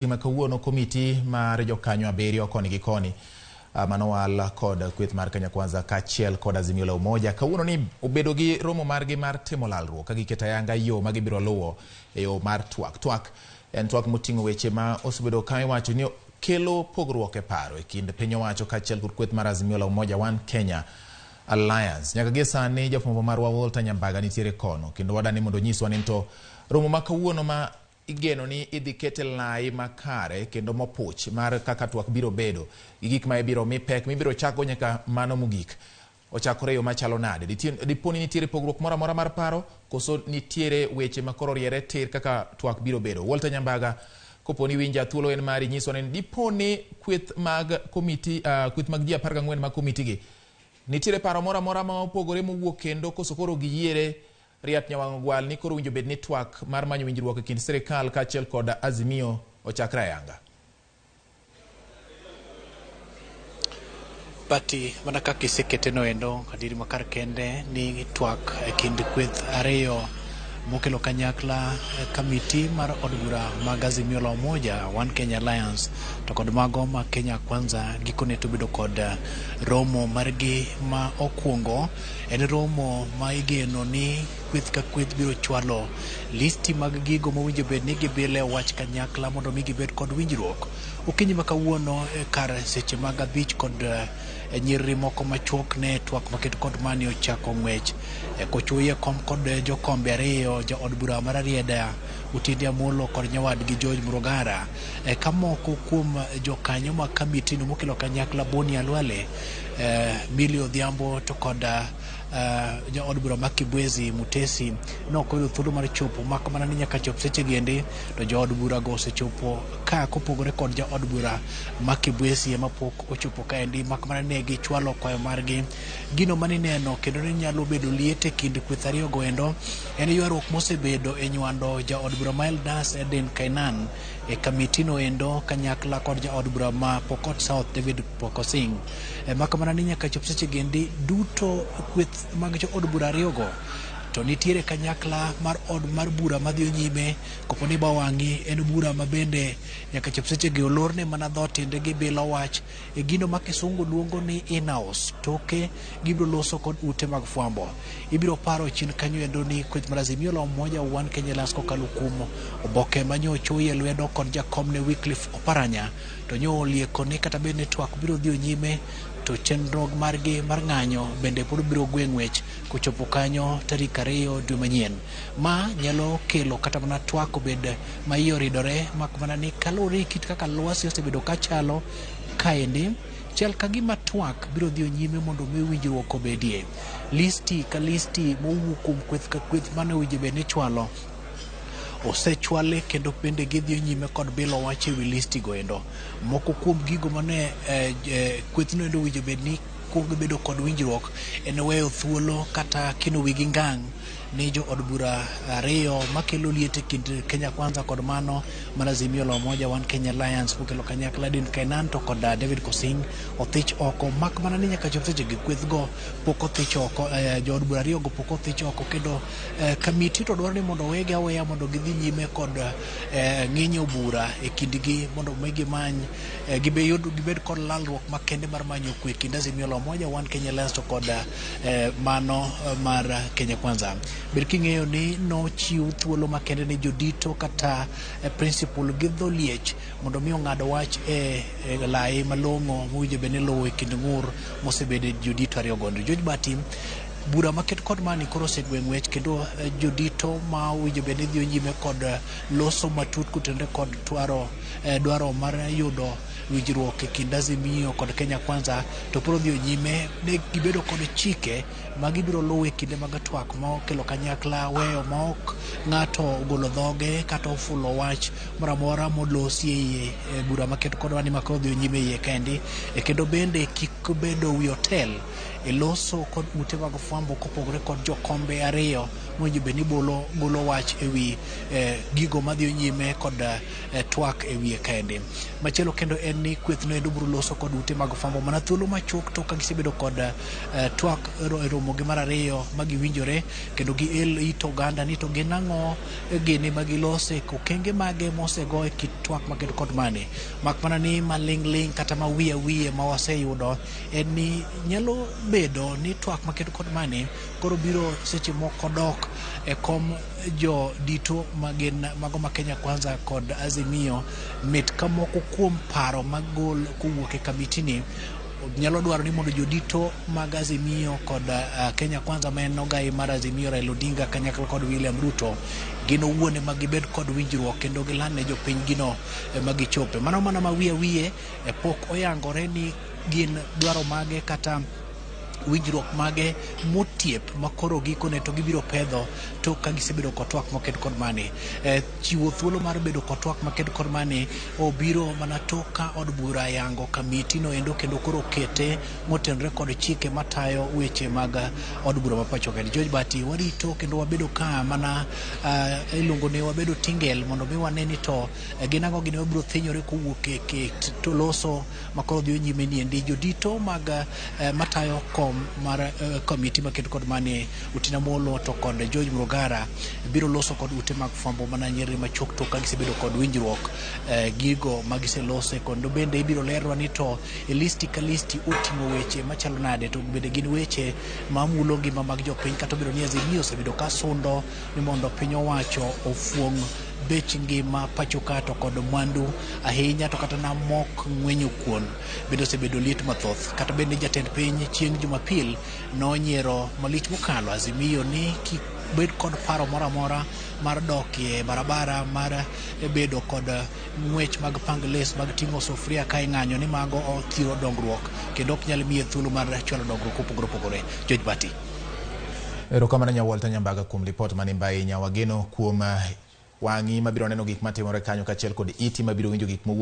Kawuono komiti mar jokanyo abiriyo koni gi koni manowal kod kweth mar Kenya Kwanza kachiel kod Azimio la Umoja kawuono ni obedo gi romo margi mar timo lalruok ka giketo ayanga yo ma gibiro luwo e yo mar twak en twak moting'o weche ma osebedo ka iwacho ni kelo pogruok e paro e kind piny owacho kachiel kod kweth mar Azimio la Umoja One Kenya Alliance. Nyaka gi sani jafwambo marwa Walter Nyambaga nitiere kono kendo wadani mondo nyiswa ni to romo ma kawuono ma igeno ni idhi kete lai makare kendo mopuch mar kaka twak biro bedo gik ma ibiro mi pek mibiro chako nyaka mano mugik ochakore yo machalo nade diponi nitiere pogruok moro amora mar paro koso nitiere weche makoro riere tir kaka twak biro bedo. Walter Nyambaga koponi winja thuolo en mari nyiso ni diponi kweth mag komiti kweth mag ji 14 mag komiti gi nitiere paro moro amora ma opogore mowuok kendo koso koro giyiere Riat Nyawango Gwal ni koro winjo bed ni twak mar manyo winjruok e kind sirikal kachiel kod Azimio ochakre ayanga. Bati mana kaka isekete no endo kadiri makar kende ni twak e kind kweth ariyo mokelo kanyakla kamiti mar od bura mag Azimio la Umoja One Kenya Alliance to kod mago ma Kenya Kwanza gikone to bedo kod romo margi ma okwongo en romo ma igeno ni kweth ka kweth biro chwalo listi mag gigo mowinjo bed ni gibile wach kanyakla mondo mi gibed kod winjruok. Okinyi ma kawuono kar seche mag 5 kod nyiriri moko machuok ne twak maket kod mani ochako ng'wech kochuye kom kod jokombe ariyo jo od bura mar Rieda Utindi Amolo kod nyawadgi George Murugara kamoko kuom jokanyo mag kamiti no mokelo kanyakla Boni Alwale Millie Odhiambo to kod jo od bura ma Kibwezi Mutesi nokoyudo thuolo mar chopo mak mana ni nyaka chop seche gende to jo od bura go osechopo ka kopogore kod jo od bura ma Kibwezi ema pok ochopo kaendi mak mana ne gichwalo kwayo margi gino mani neno kendo ni nyalo bedo liete kind kweth ariyo go endo en ywaruok mosebedo e nywando jo od bura Eldas Eden Kainan e kamiti no endo kanyakla kod jo od bura ma Pokot South David Pokosing mak mana ni nyaka chop seche gende duto kweth mag jo od bura ariyo go to nitiere kanyakla mar od mar bura madhi nyime koponi bawangi en bura mabende nyaka chop seche ge olorne mana dhot inde gi bilo wach e gino ma kisungu luongo ni in-house toke gibiro loso kod ute mag fwambo ibiro paro chin kanyo endo ni kweth mar Azimio la Umoja One Kenya Alliance kokalo kuom oboke manyocho ye lwedo kod jakom ne Wycliffe Oparanya to nyo lieko ne kata bende twak biro dhi nyime to chenro margi mar ng'anyo bende pod biro gweng'wech kochopo kanyo tarik 2 dwe manyien ma nyalo kelo kata mana twak obed ma iye oridore mak mana ni kalori kit kaka lwasi osebedo kachalo kaendi chal ka gima twak biro dhi nyime mondo mi winjruok obedie listi ka listi mowuok kuom kweth ka kweth mane winjo bed ni chwalo osechwale kendo bende gidhi nyime kod bilo wach e wi listi go endo moko kuom gigo mane kweth no endo winjo bed ni kuongo bedo kod winjruok en weyo thuolo kata kino wigi ngang' ni jo od bura ariyo makelo liete kind Kenya Kwanza kod mano mar Azimio la Umoja One Kenya Alliance mokelo kanyakla Eden Kainan to kod David Kosing othich oko mak mana ni nyaka chop seche gi kweth go pok othich oko jo od bura ariyo go pok othich oko kendo kamiti to dwaro ni mondo wege aweya mondo gidhi nyime kod ng'inyo bura e kindgi mondo megi many gibed kod lalruok makende mar manyo kwe kind Azimio la Umoja One Kenya Alliance to kod mano mar Kenya Kwanza. Ber king'eyo ni nochiw thuolo makende ne jodito kata principal gi dho liech mondo mi ong'ado wach e lai malong'o mowinjo bed ni luwo e kind ng'ur mosebede jodito ariyo gondo. George Bati bura maket kod mani koro osegweng'wech kendo jodito ma winjo bed ni dhi nyime kod loso matut kutende kod dwaro mar yudo winjruok e kind Azimio kod Kenya Kwanza to koro dhi nyime ne gibedo kod chike ma gibiro luwo e kinde mag twak ma okelo kanyakla weyo ma ok ng'ato ogolo dhoge kata ofulo wach moro amora molosi e bura maket kod mani ma koro dhi nyime iye kendi kendo bende kik bedo wi hotel e loso kod ute mag fwambo kopogore kopogore kod jokombe ariyo mowinjo bed ni golo wach ewi gigo madhi nyime kod twak ewi kaende. Machielo kendo en ni kweth no endo biro loso kod ute mag fwambo mana thuolo machuok to ka gisebedo kod twak romo gi mar ariyo magiwinjore kendo gi ito oganda ni to gin ang'o gini magilose okenge mage mosego e kit twak makedo kod mane. Mak mana ni maling' kata ma wiye ma waseyudo en ni nyalo bedo ni twak makedo kod mane koro biro seche moko dok e kom jo dito mago ma Kenya Kwanza kod Azimio mit ka moko kuom paro magol kowuok e kamiti ni nyalo dwaro ni mondo jodito mag Azimio kod Kenya Kwanza ma en ogai mar Azimio Raila Odinga kanyakla kod William Ruto gino wuone magibed kod winjruok kendo giland ne jopiny gino magichope mana ma wiye pok oyangore ni gin dwaro mage kata winjruok mage motiep makoro gikone to gibiro pedho to ka gisebedo kod twak maked kod mane. Chiwo thuolo mar bedo kod twak maked kod mane obiro mana toka od bura yango kamiti no endo kendo koro kete motenre kod chike matayo weche mag od bura ma pacho kae. George Bati warito kendo wabedo ka mana iluongo ne wabedo tingel mondo mi waneni to ginago gine wabiro thinyore kowuok e to loso makoro dhi nyime ni endi jodito mag matayo mar komiti maked kod mane Utina Molo to kod George Mrogara biro loso kod ute mag fwambo mana nyeri machuok to ka gisebedo kod winjruok gigo magiselose kondo bende ibiro lerwa ni to e listi ka listi oting'o weche machalo nade to bende gin weche mamulo ngima mag jopiny kata biro ni Azimio osebedo ka sundo ni mondo piny owacho ofuong' bech ngima pacho ka to kod mwandu ahinya to kata na mok ng'wenyo kuon bende osebedo liet mathoth kata bende jatend piny chieng' Jumapil nonyiero malich mokalo Azimio ni bed kod paro moramora mar dok e barabara mar bedo kod ng'wech mag pangles mag ting'o sufria ka ing'anyo ni mago othiro dongruok kendo ok nyal miye thuolo mar chwalo dongruok opogore. George Bati. Erokamano Nyawalta Nyambaga kuom lipot mane mbai nyawageno kuom wang'i mabiro neno gik matimore kanyo kachiel kod iti mabiro winjo gik